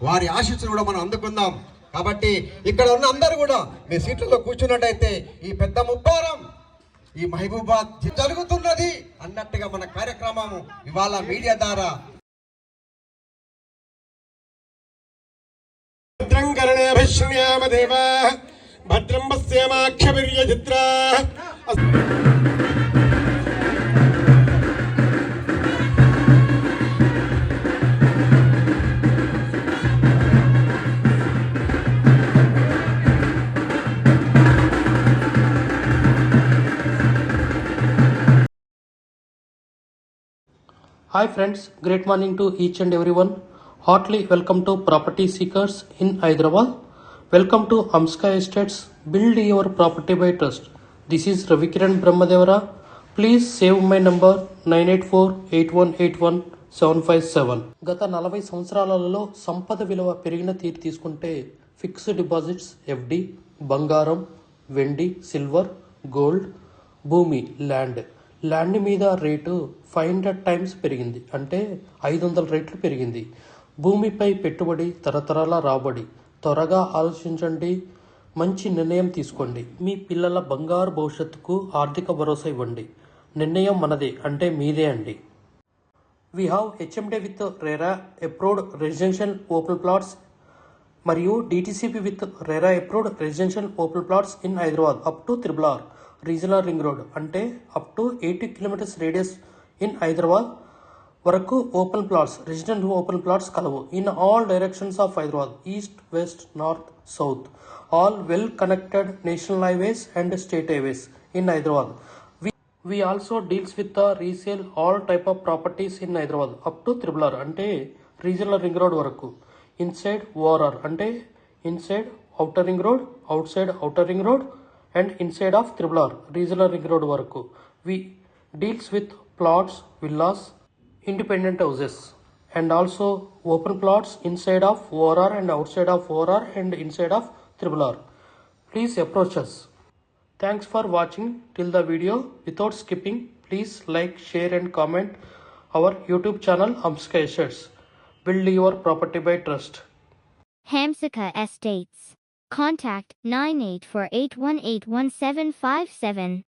వారి ఆశీస్సులు కూడా మనం అందుకుందాం. కాబట్టి ఇక్కడ ఉన్న అందరూ కూడా మీ సీట్లలో కూర్చున్నట్టయితే ఈ పెద్ద ముప్పారం ఈ మహబూబాద్ జరుగుతున్నది అన్నట్టుగా మన కార్యక్రమము ఇవాళ మీడియా ద్వారా భద్రం కరణేభిష్ణ్యామ దేవా భద్రం పశ్యేమాఖ్యవీర్యచిత్రా. Hi friends, great morning to each and everyone. Heartily welcome to Property Seekers in Hyderabad. Welcome to Amska Estates, build your property by trust. This is Ravikiran Brahmadevara. Please save my number 9848181757. గత 40 సంవత్సరాలలో సంపద విలువ పెరిగిన తీరు తీసుకుంటే fixed deposits, FD, బంగారం, వెండి, silver, gold, భూమి, ల్యాండ్ మీద రేటు 500 టైమ్స్ పెరిగింది, అంటే 500 రెట్లు పెరిగింది. భూమిపై పెట్టుబడి తరతరాల రాబడి. త్వరగా ఆలోచించండి, మంచి నిర్ణయం తీసుకోండి. మీ పిల్లల బంగారు భవిష్యత్తుకు ఆర్థిక భరోసా ఇవ్వండి. నిర్ణయం మనదే, అంటే మీదే అండి. We have HMD with RERA approved residential open plots మరియు DTCP with RERA approved residential open plots in Hyderabad up to RRR regional ring road, అంటే up to 80 kilometres radius in Hyderabad వరకు open plots, resident open plots కలవు. In all directions of Hyderabad, east, west, north, south, all well connected national highways and state highways in Hyderabad. We also deals with the resale all type of properties in Hyderabad up to RRR, అంటే regional ring road వరకు. Inside ORR, అంటే inside outer ring road, out side outer ring road and inside of RRR regional ring road వరకు. We deals with plots, villas, independent houses and also open plots inside of ORR and outside of ORR and inside of RRR. Please approach us. Thanks for watching till the video. Without skipping, please like, share and comment our YouTube channel Amska Estates. Build your property by trust. Hamsika Estates. Contact 9848181757.